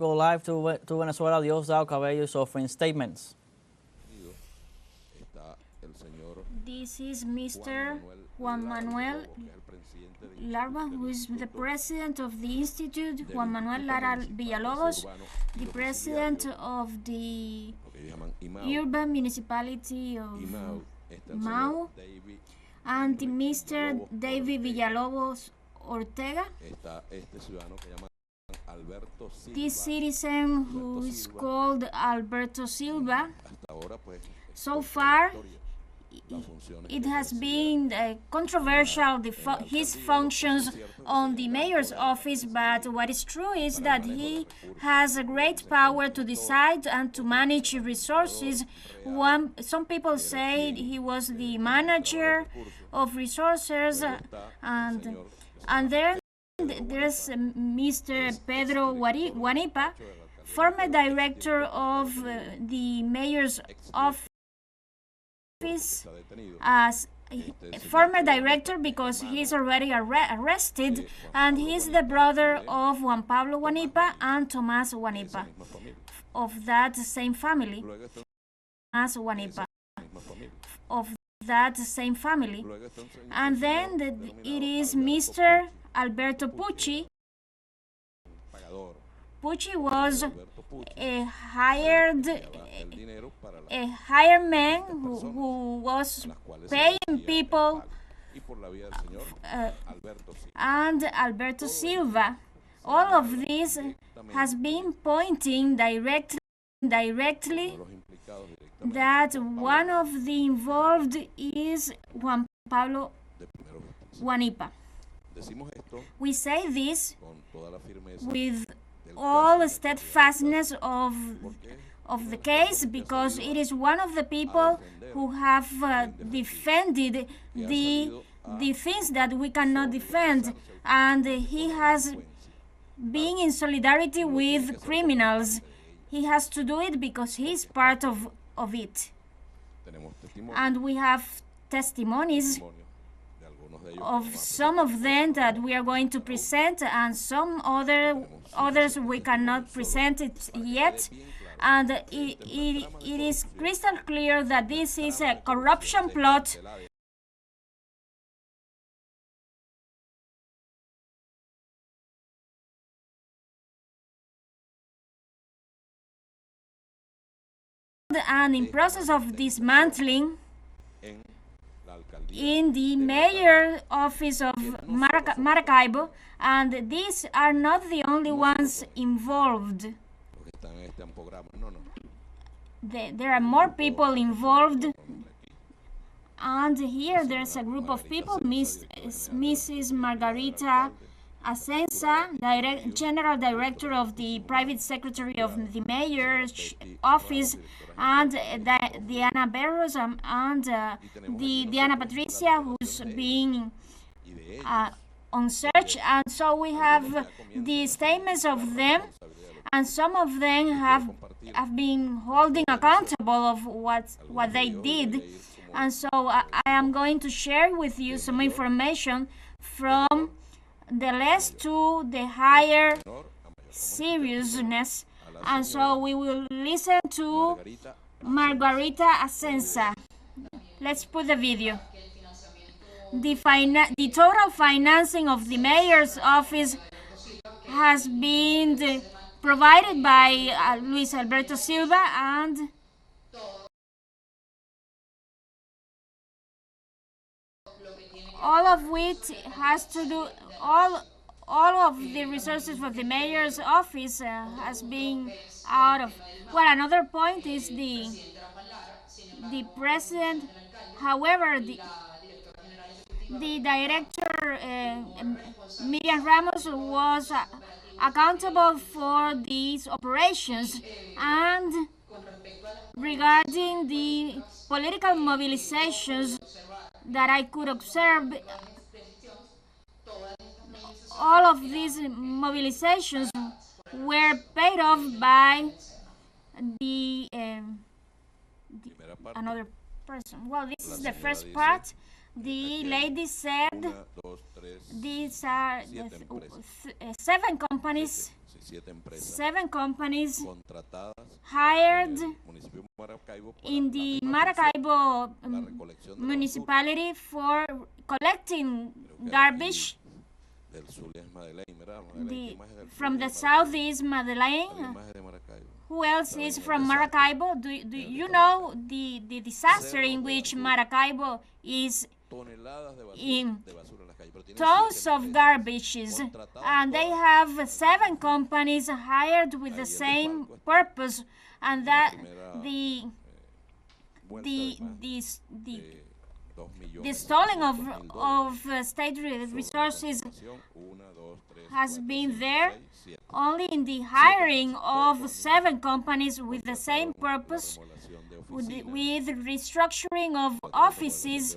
Go live to Venezuela, Diosdado Cabello is offering statements. This is Mr. Juan Manuel Larva, who is the president of the Institute, Juan Manuel Lara Villalobos, the president of the urban municipality of Mao, and Mr. David Villalobos Ortega, this citizen who is called Alberto Silva. So far, it has been controversial, his functions on the mayor's office, but what is true is that he has a great power to decide and to manage resources. Some people say he was the manager of resources, and then there's Mr. Pedro Guanipa, former director of the mayor's office, as former director because he's already arrested, and he's the brother of Juan Pablo Guanipa and Tomás Guanipa, of that same family. And then it is Mr. Alberto Pucci. Pucci was a hired man who was paying people, and Alberto Silva. All of this has been pointing directly that one of the involved is Juan Pablo Guanipa. We say this with all steadfastness of the case because it is one of the people who have defended the things that we cannot defend, and he has been in solidarity with criminals. He has to do it because he's part of it. And we have testimonies of some of them that we are going to present, and some others we cannot present it yet. And it is crystal clear that this is a corruption plot and in process of dismantling in the mayor office of Maracaibo, and these are not the only ones involved. There are more people involved, and here there's a group of people, Mrs. Margarita Asensa, General Director of the Private Secretary of the Mayor's Office, and Diana Barros, and the Diana Patricia, who's being on search. And so we have the statements of them, and some of them have been holding accountable of what they did. And so I am going to share with you some information from the less to the higher seriousness. And so we will listen to Margarita Asensa. Let's put the video. The total financing of the mayor's office has been provided by Luis Alberto Silva, and all of which has to do all of the resources for the mayor's office has been out of. Well, another point is the president. However, the director Miriam Ramos was accountable for these operations, and regarding the political mobilizations that I could observe, all of these mobilizations were paid off by another person. Well, this is the first part. The lady said these are seven companies hired in the Maracaibo municipality for collecting garbage. From the south is Madeleine. Who else is from Maracaibo? Do you know the disaster in which Maracaibo is in tons of garbages, and they have seven companies hired with the same purpose, and that the stalling of state resources has been there only in the hiring of seven companies with the same purpose, with restructuring of offices,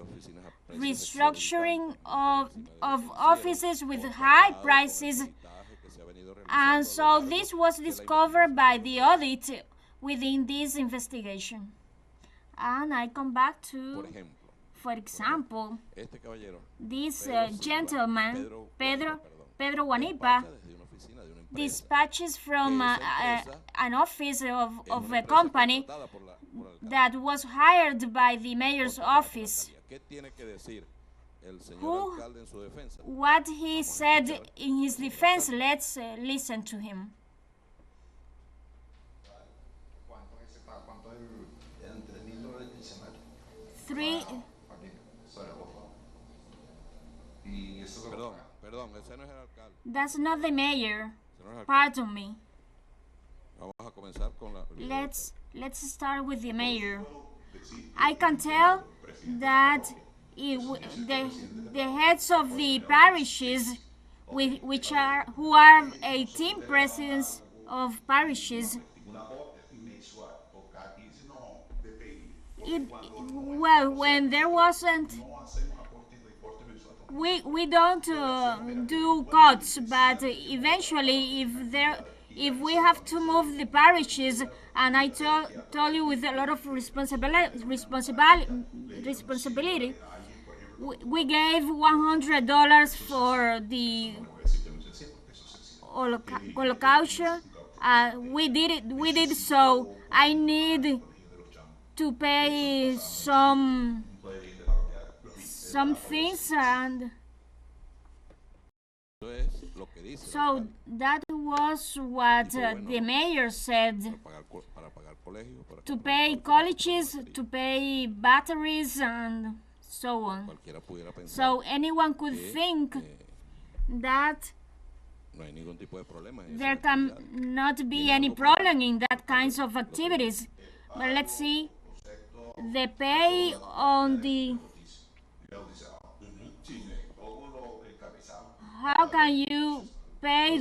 restructuring of offices with high prices. And so this was discovered by the audit within this investigation. And I come back to, for example, this gentleman, Pedro Guanipa, dispatches from an office of a company that was hired by the mayor's office. What he said in his defense, let's listen to him. Three. That's not the mayor. Pardon me. Let's start with the mayor. I can tell that the heads of the parishes, who are 18 presidents of parishes, when there wasn't, we don't do cuts, but eventually if we have to move the parishes, and I told you with a lot of responsibility, we gave $100 for the colocation. We did so. I need to pay some things, and so that was what the mayor said, to pay colleges, to pay batteries, and so on. So anyone could think that there can not be any problem in that kinds of activities. But let's see, the pay on the... How can you pay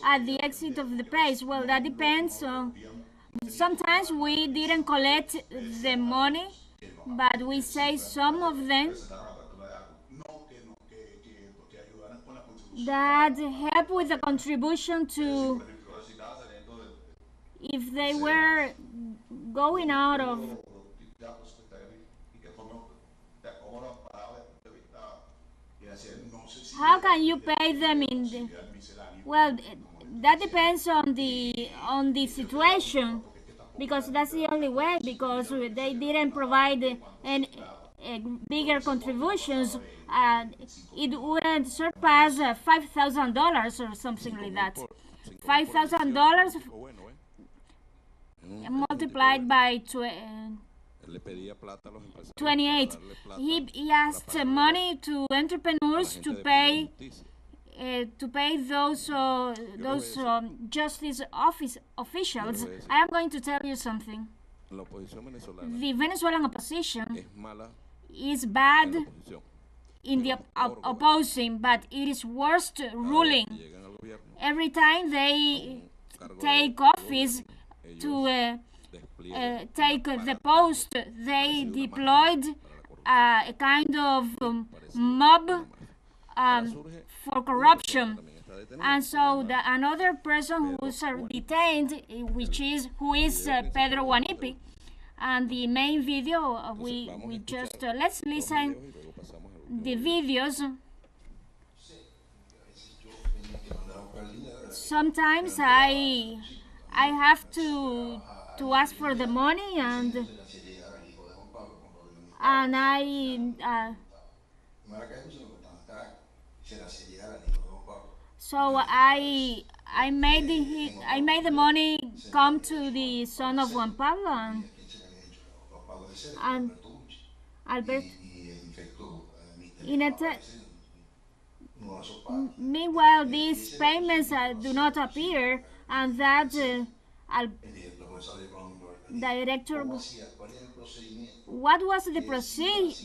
at the exit of the place? Well, that depends on... Sometimes we didn't collect the money, but we say some of them that help with the contribution to... If they were going out of... How can you pay them in the... Well, that depends on the situation, because that's the only way, because they didn't provide any bigger contributions. It wouldn't surpass $5,000 or something like that. $5,000 multiplied by 28. He asked money to entrepreneurs to pay those justice office officials. I am going to tell you something. The Venezuelan opposition is bad in the opposing, but it is worst ruling. Every time they take office to take the post, they deployed a kind of mob for corruption. And so another person who's detained, who is Pedro Guanipi, And the main video, we just let's listen the videos. Sometimes I have to ask for the money, and so I made the money come to the son of Juan Pablo, and Albert. Meanwhile, these payments do not appear, and that director. What was the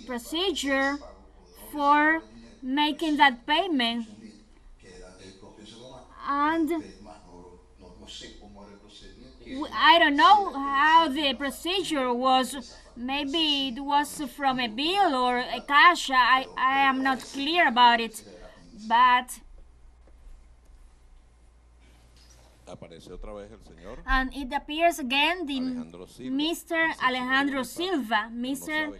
procedure for making that payment? And I don't know how the procedure was. Maybe it was from a bill or a cash. I am not clear about it. But and it appears again the Mr. Alejandro Silva. Mr.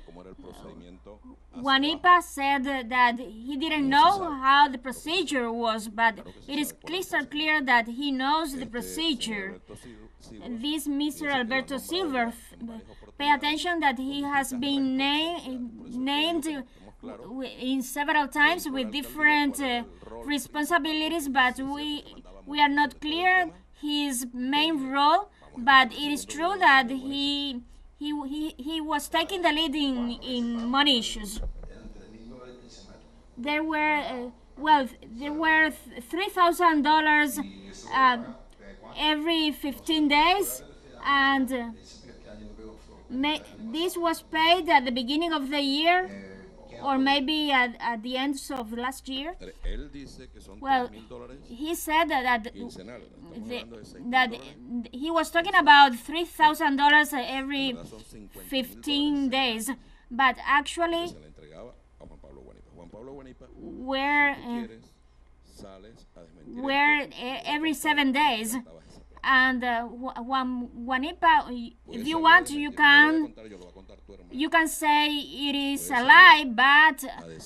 Guanipa said that he didn't know how the procedure was, but it is crystal clear that he knows the procedure. This Mr. Alberto Silva, pay attention that he has been named in several times with different responsibilities, but we are not clear his main role. But it is true that he was taking the lead in money issues. There were $3,000 every 15 days, and this was paid at the beginning of the year, or maybe at the end of last year. Well, he said that he was talking about $3,000 every 15 days, but actually were every 7 days. And Guanipa, if you want, you can say it is a lie, but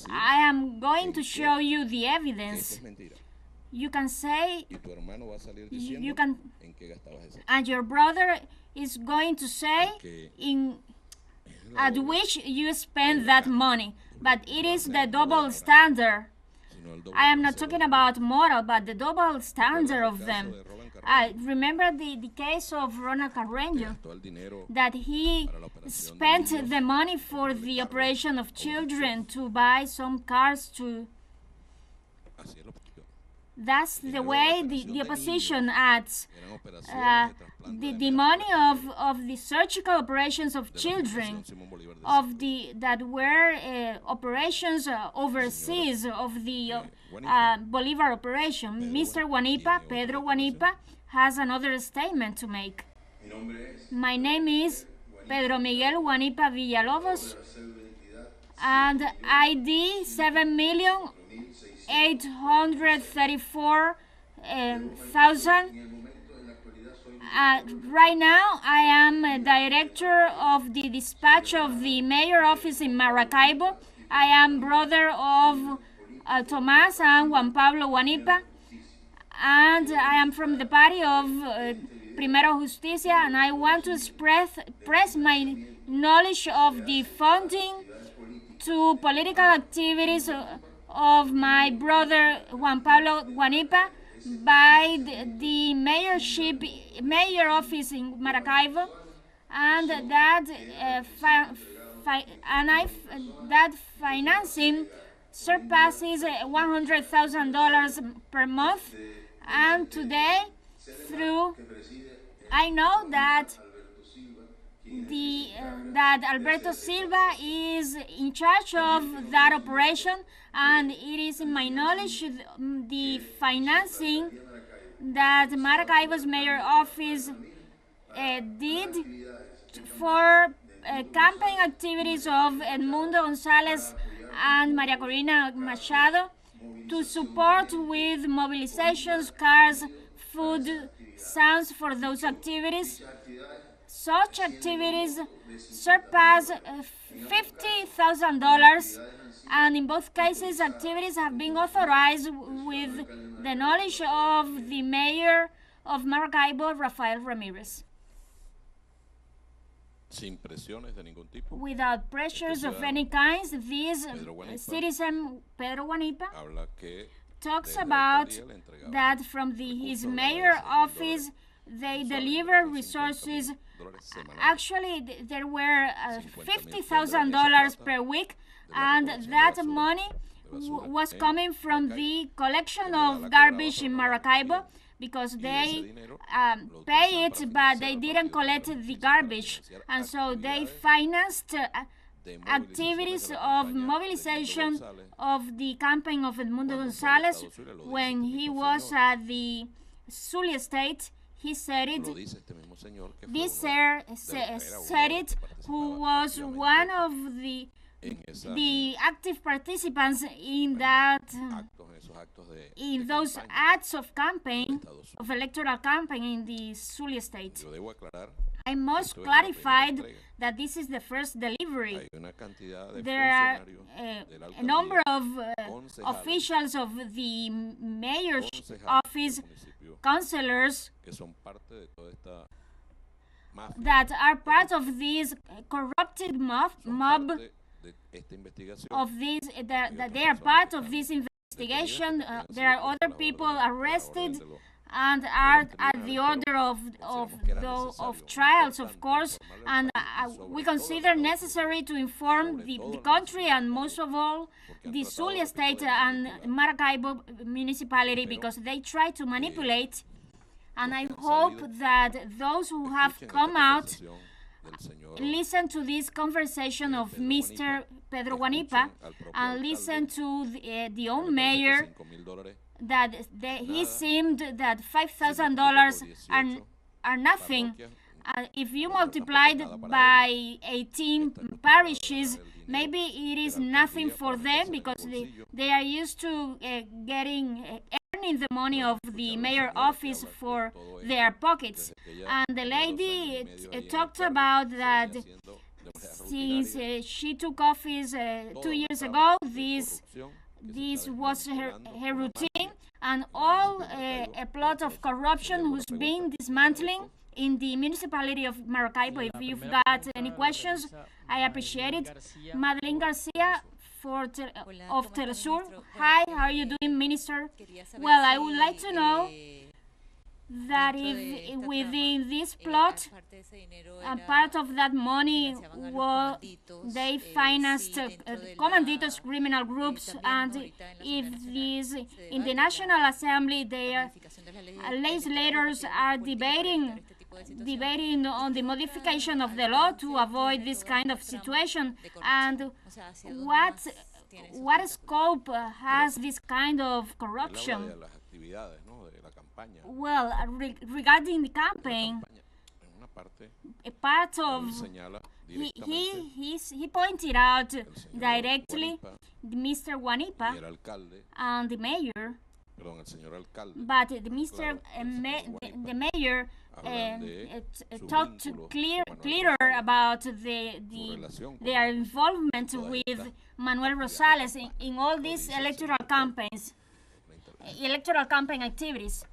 I am going to show you the evidence. You can say, and your brother is going to say at which you spend that money. But it is the double standard. I am not talking about moral, but the double standard of them. I remember the case of Ronald Carreño, that he spent the money for the operation of children to buy some cars to. That's the way the opposition acts. The money of the surgical operations of children, that were operations overseas of the Bolivar operation. Mr. Guanipa, Pedro Guanipa, has another statement to make. My name is Pedro Miguel Guanipa Villalobos, and ID 7,834,000. Right now, I am a director of the dispatch of the mayor office in Maracaibo. I am brother of Tomás and Juan Pablo Guanipa, and I am from the party of Primero Justicia, and I want to express my knowledge of the funding to political activities of my brother Juan Pablo Guanipa by the mayor office in Maracaibo, and that financing surpasses $100,000 per month. And today, I know that that Alberto Silva is in charge of that operation, and it is in my knowledge the financing that Maracaibo's mayor office did for campaign activities of Edmundo González and Maria Corina Machado, to support with mobilizations, cars, food, sounds for those activities. such activities surpass $50,000, and in both cases, activities have been authorized with the knowledge of the mayor of Maracaibo, Rafael Ramirez. Without pressures of any kind, this citizen, Pedro Guanipa, talks about that from his mayor office they deliver resources. Actually, there were $50,000 per week, and that money was coming from the collection of garbage in Maracaibo, because they pay it, but they didn't collect the garbage, and so they financed activities of mobilization of the campaign of Edmundo Gonzalez. When he was at the Zulia State, he said it. This sir said it, who was one of the active participants in those acts of campaign, of electoral campaign in the Zulia State. I must clarify that this is the first delivery. There are a number of officials of the mayor's office, councillors, that are part of this corrupted mob of this, that they are part of this investigation. There are other people arrested and are at the order of trials, of course, and we consider necessary to inform the country, and most of all the Zulia State and Maracaibo municipality, because they try to manipulate. And I hope that those who have come out listen to this conversation of Mr. Pedro Guanipa, and listen to the own mayor, that he seemed that $5,000 are nothing. If you multiply it by 18 parishes, maybe it is nothing for them, because they are used to earning the money of the mayor office for their pockets. And the lady talked about that since she took office 2 years ago, this was her routine, and all a plot of corruption who's been dismantling in the municipality of Maracaibo. If you've got any questions, I appreciate it. Madeline Garcia of teleSUR. Hi, how are you doing, Minister? Well, I would like to know that if within this plot, a part of that money, they financed commanditos, criminal groups, and if these in the National Assembly, their legislators are debating on the modification of the law to avoid this kind of situation, and what scope has this kind of corruption? Well, regarding the campaign, a part of he pointed out directly Mr. Guanipa and the mayor, but the mayor talked clearer about their involvement with Manuel Rosales in all these electoral campaign activities.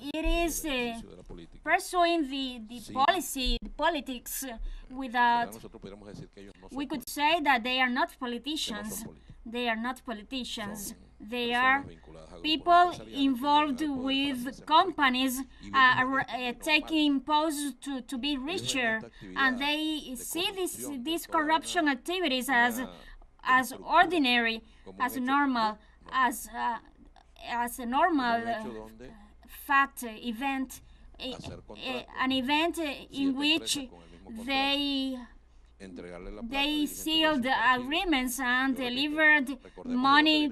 It is pursuing the politics without. We could say that they are not politicians. They are not politicians. They are people involved with companies taking posts to be richer, and they see these corruption activities as ordinary, as normal, as a normal fact event, an event in which they sealed agreements and delivered money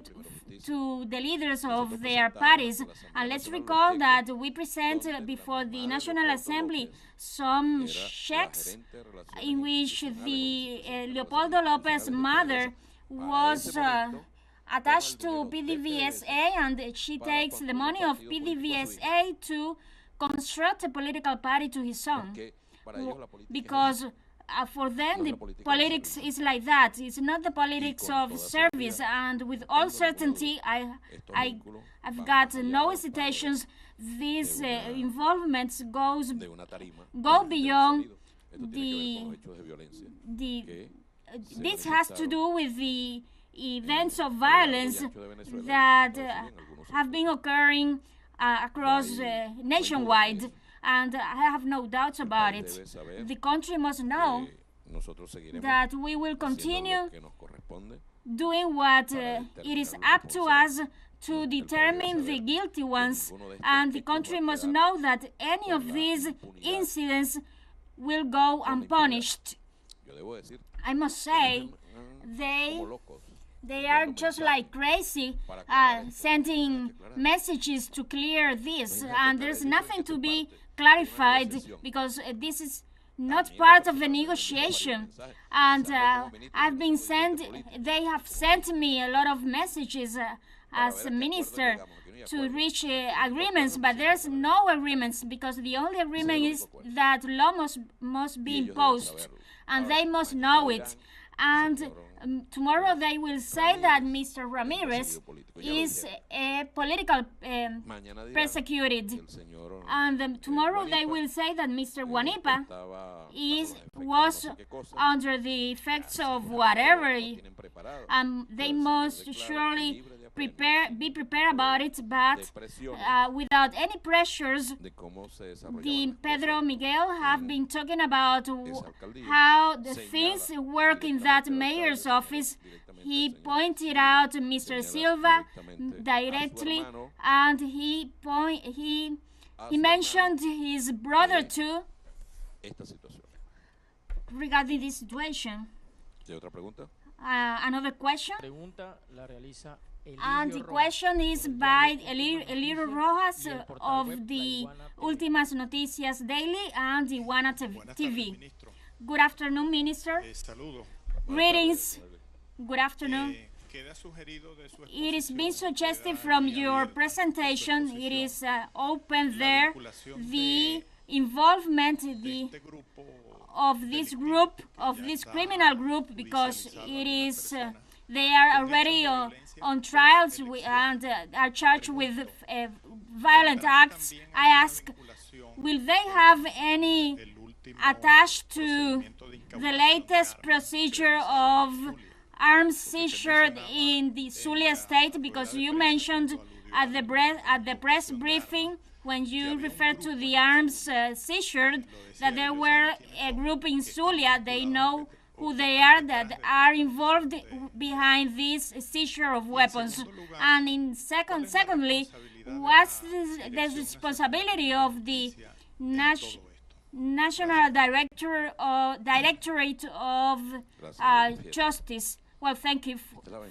to the leaders of their parties. And let's recall that we present before the National Assembly some checks in which the Leopoldo Lopez mother was attached to PDVSA, and she takes the money of PDVSA to construct a political party to his son. Because for them, the politics is like that. It's not the politics of service, and with all certainty, I've got no hesitations. These involvements go beyond this has to do with the events of violence that have been occurring across nationwide, and I have no doubts about it. The country must know that we will continue doing what it is up to us to determine the guilty ones, and the country must know that any of these incidents will go unpunished. I must say, they are just like crazy, sending messages to clear this, and there's nothing to be clarified because this is not part of the negotiation. And they have sent me a lot of messages as a minister to reach agreements, but there's no agreements, because the only agreement is that law must be imposed, and they must know it. And tomorrow they will say that Mr. Ramirez is a political persecuted, and tomorrow they will say that Mr. Guanipa was under the effects of whatever, and they must surely be prepared about it, but without any pressures. The Pedro Miguel have been talking about how the things work in that mayor's office. He pointed out Mr. Silva directly, and he mentioned his brother too regarding this situation. Another question? And the question is by Eliro Rojas of the Últimas Noticias Daily and Iguana TV. Good afternoon, Minister. Greetings. Good afternoon. It is being suggested from your presentation, it is open there, the involvement of this group, of this criminal group, because it is they are already on trials and are charged with violent acts. I ask, will they have any attached to the latest procedure of arms seizure in the Zulia state? Because you mentioned at the press briefing, when you referred to the arms seizure, that there were a group in Zulia, they know who they are, that are involved behind this seizure of weapons. And secondly, what's the responsibility of the National Directorate of Justice? Well, thank you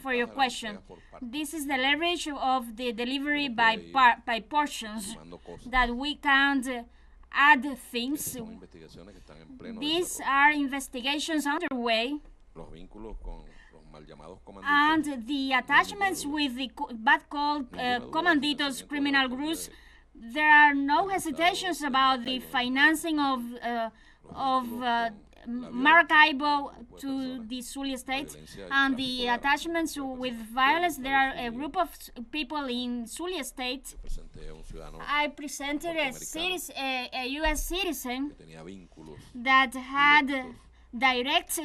for your question. This is the leverage of the delivery by portions, that we can't add things. These are investigations underway, and the attachments with the bad-called Comanditos criminal groups, there are no hesitations about the financing of Maracaibo to the Zulia state, and the attachments with violence. There are a group of people in Zulia state. I presented a U.S. citizen that had direct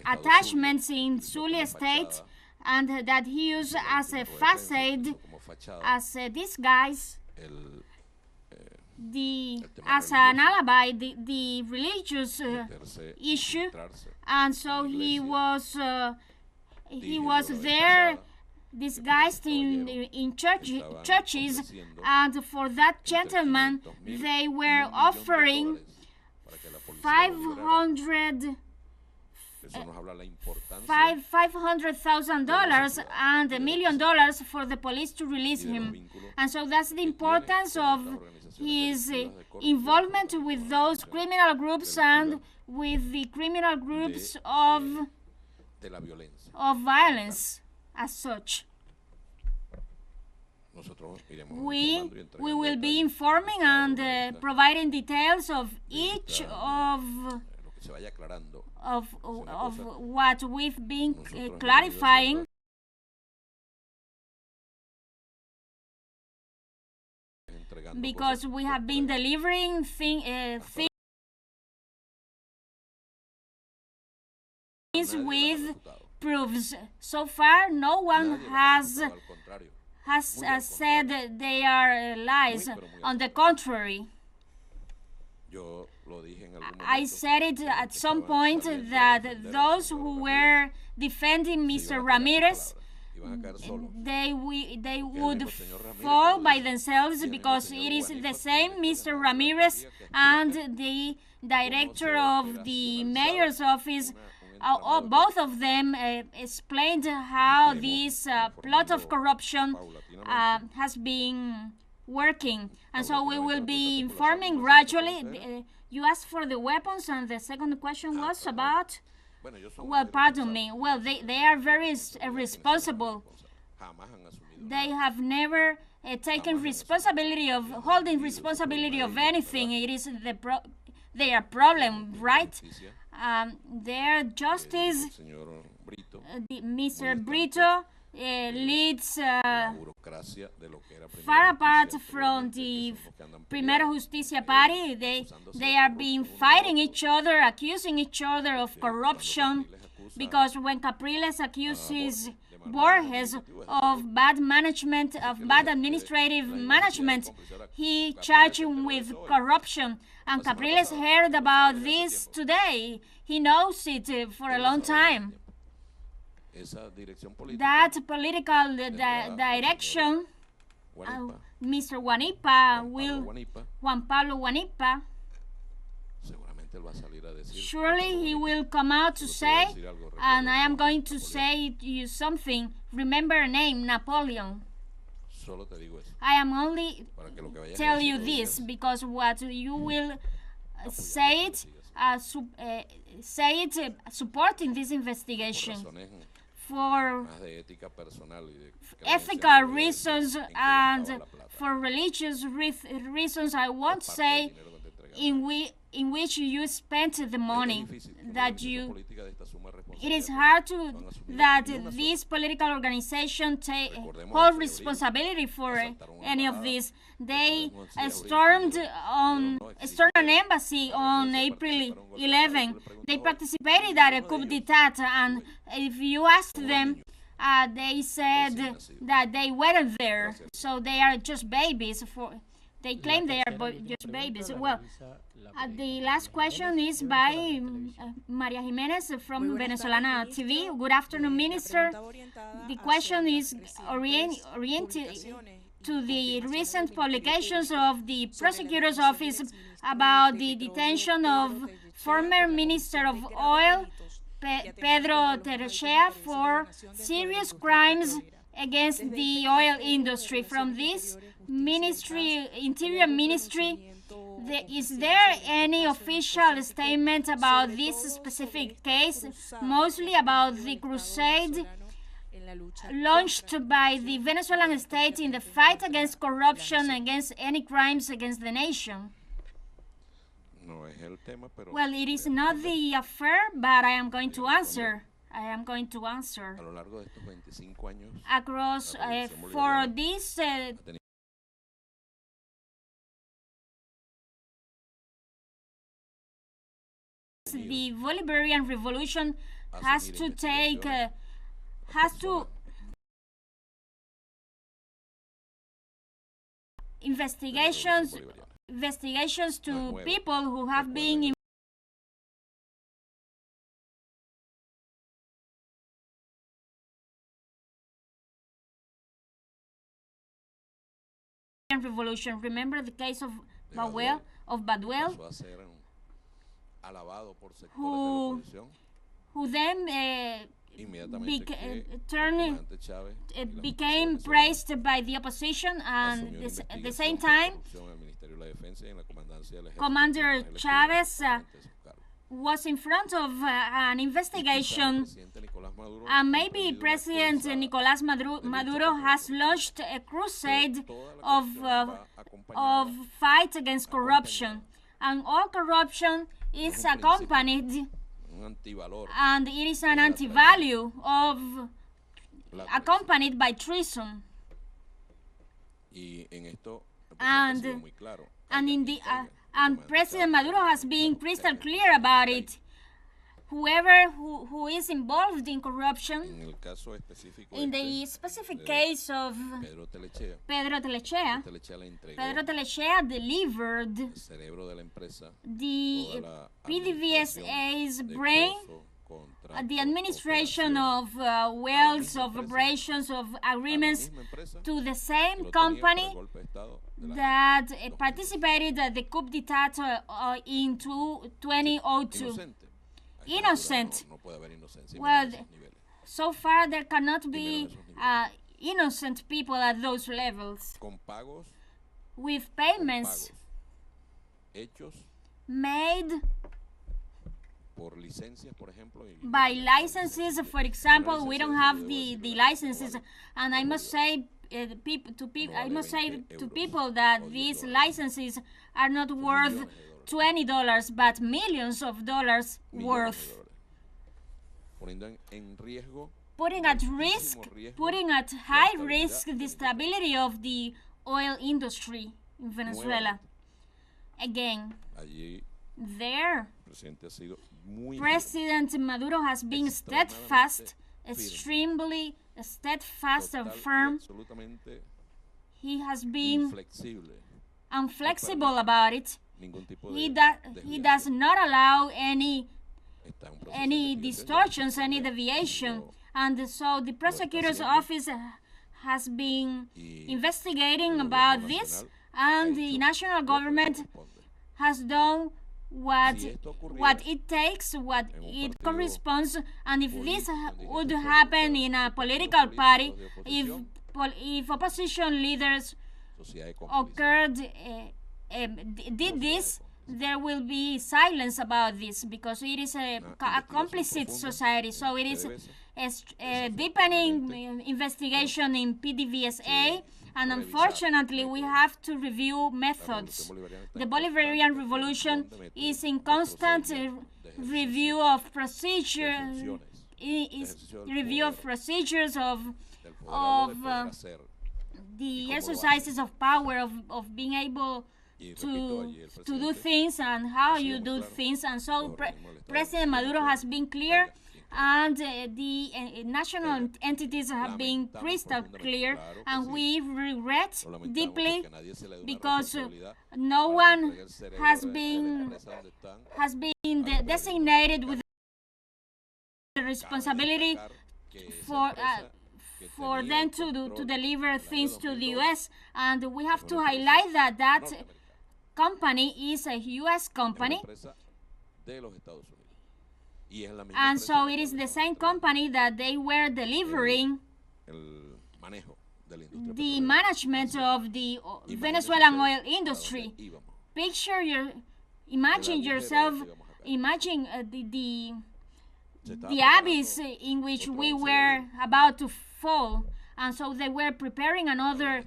attachments in Zulia state, and that he used as a facade, as a disguise, as an alibi, the religious issue, and so he was there disguised in churches, and for that gentleman they were offering $500,000 and $1 million for the police to release him. And so that's the importance of his involvement with those criminal groups and with the criminal groups of violence. as such. We will be informing and providing details of each of what we've been clarifying. Because we have been delivering things with proofs. So far, no one has said they are lies. On the contrary, I said it at some point that those who were defending Mr. Ramirez, they would fall by themselves, because it is the same Mr. Ramirez and the director of the mayor's office. Both of them explained how this plot of corruption has been working, and so we will be informing gradually. You asked for the weapons, and the second question was about... Well, pardon me. Well, they are very responsible. They have never taken responsibility of holding responsibility of anything. It is their problem, right? Their justice, Mr. Brito leads far apart from the Primera Justicia Party. They are being fighting each other, accusing each other of corruption, because when Capriles accuses Borges of bad management, of bad administrative management, he charged him with corruption. And Capriles heard about this today. He knows it for a long time. That political direction, Mr. Juan Pablo Guanipa, surely he will come out to say, and I am going to say to you something. Remember a name, Napoleon. I am only tell you this because what you will say it supporting this investigation for ethical reasons and for religious reasons. I won't say in which you spent the money that you... It is hard that this political organization hold responsibility for any of this. They stormed an embassy on April 11. They participated at a coup d'etat, and if you asked them, they said that they weren't there. So they are just babies. They claim they are just babies. Well, the last question is by Maria Jimenez from Venezuelan TV. Good afternoon, Minister. The question is oriented to the recent publications of the prosecutor's office about the detention of former Minister of Oil, Pedro Terechea, for serious crimes against the oil industry. From this ministry, Interior Ministry, is there any official statement about this specific case, mostly about the crusade launched by the Venezuelan state in the fight against corruption, against any crimes against the nation? Well, it is not the affair, but I am going to answer. Across for this the Bolivarian Revolution has to take investigations to people who have been in revolution. Remember the case of Baduel, who then became praised by the opposition, and at the same time Commander Chavez was in front of an investigation, and maybe President Nicolás Maduro has launched a crusade of fight against corruption, and all corruption is accompanied, and it is an anti-value of accompanied by treason. And President Maduro has been crystal clear about it. Whoever who is involved in corruption, in the specific case of Pedro Telechea delivered the PDVSA's brain, the administration of wells, of operations, of agreements, to the same company that participated at the coup d'etat in 2002. Innocent. Well, so far there cannot be innocent people at those levels. With payments made by licenses, for example, we don't have the licenses, and I must say to people that these licenses are not worth $20, but millions of dollars worth. Putting at high risk the stability of the oil industry in Venezuela. Again, there, President Maduro has been steadfast, extremely steadfast and firm. He has been inflexible about it. He does not allow any distortions, any deviation, and so the prosecutor's office has been investigating about this, and the national government has done what it takes, what it corresponds. And if this would happen in a political party, if opposition leaders did this, there will be silence about this, because it is a complicit society. So it is a deepening investigation in PDVSA, and unfortunately we have to review methods. The Bolivarian Revolution is in constant review of procedures, of the exercises of power, of being able to do things and how you do things. And so President Maduro has been clear, and the national entities have been crystal clear, and we regret deeply, because no one has been designated with the responsibility for them to deliver things to the U.S. And we have to highlight that company is a U.S. company, and so it is the same company that they were delivering the management of the Venezuelan oil industry. Imagine the abyss in which we were about to fall, and so they were preparing another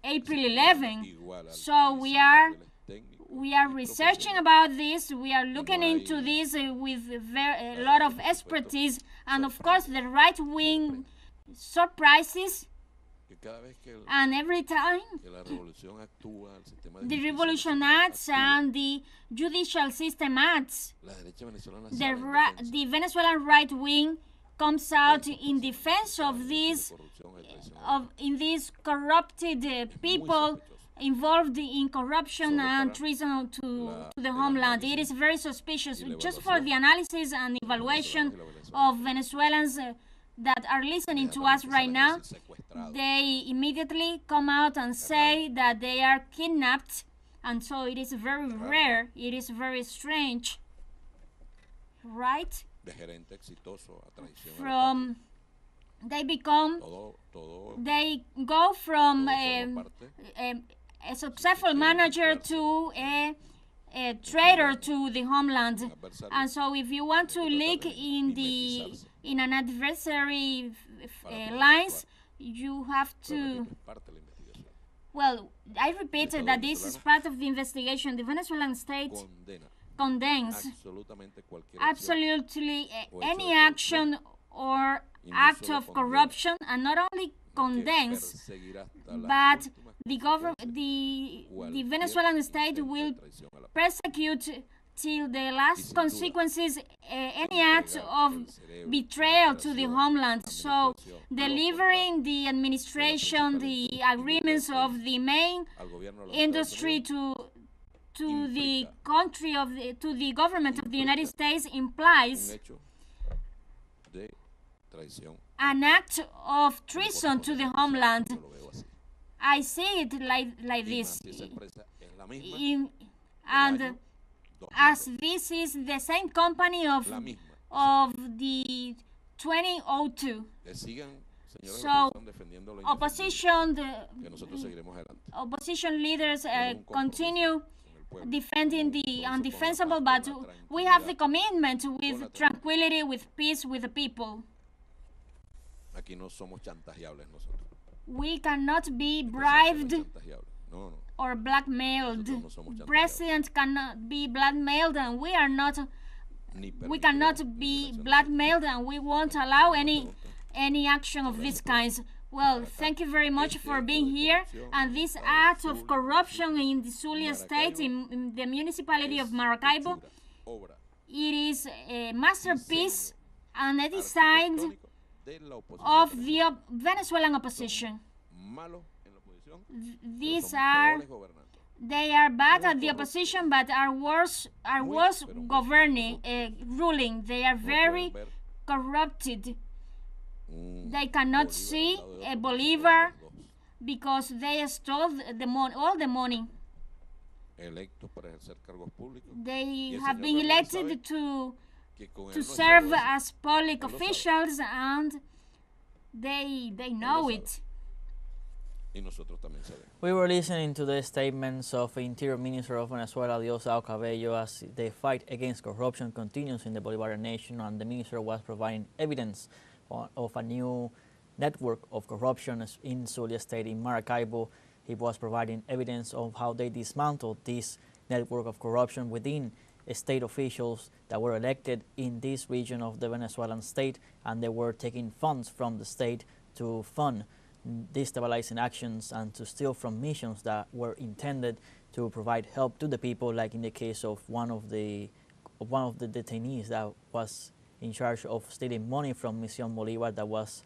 April 11. So we are researching about this. We are looking into this with a lot of expertise, and of course the right wing surprises. And every time the revolution acts and the judicial system acts, the Venezuelan right wing comes out in defense of these corrupted people involved in corruption and treason to the homeland. It is very suspicious. Just for the analysis and evaluation of Venezuelans that are listening to us right now, they immediately come out and say that they are kidnapped, and so it is very rare, it is very strange, right? They go from a successful manager to a a traitor to the homeland. And so if you want to leak in an adversary lines, you have to... Well, I repeat that this is part of the investigation. The Venezuelan state condemns absolutely any action or act of corruption, and not only condemns, but the Venezuelan state will persecute till the last consequences any act of betrayal to the homeland. So delivering the administration, the agreements of the main industry to the country of to the government of the United States implies an act of treason to the homeland. I see it like this. And as this is the same company of the 2002. So opposition leaders continue defending the undefensible, but we have the commitment with tranquility, with peace, with the people. We cannot be bribed or blackmailed. President cannot be blackmailed, and we cannot be blackmailed, and we won't allow any action of this kind. Well, thank you very much for being here. And this act of corruption in the Zulia state, in the municipality of Maracaibo, it is a masterpiece and a design of the Venezuelan opposition. They are bad at the opposition, but are worse governing, ruling. They are very corrupted. They cannot see a Bolivar because they stole all the money. They have been elected to serve as public officials, and they know it. We were listening to the statements of Interior Minister of Venezuela, Diosdado Cabello, as the fight against corruption continues in the Bolivarian nation, and the minister was providing evidence of a new network of corruption in Zulia State in Maracaibo. He was providing evidence of how they dismantled this network of corruption within state officials that were elected in this region of the Venezuelan state, and they were taking funds from the state to fund destabilizing actions and to steal from missions that were intended to provide help to the people, like in the case of one of the detainees that was in charge of stealing money from Mission Bolivar, that was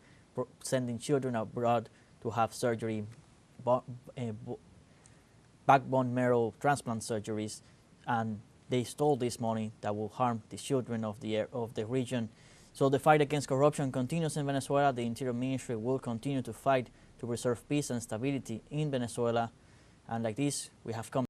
sending children abroad to have surgery, backbone marrow transplant surgeries, and they stole this money that will harm the children of the region. So the fight against corruption continues in Venezuela. The Interior Ministry will continue to fight to preserve peace and stability in Venezuela. And like this, we have come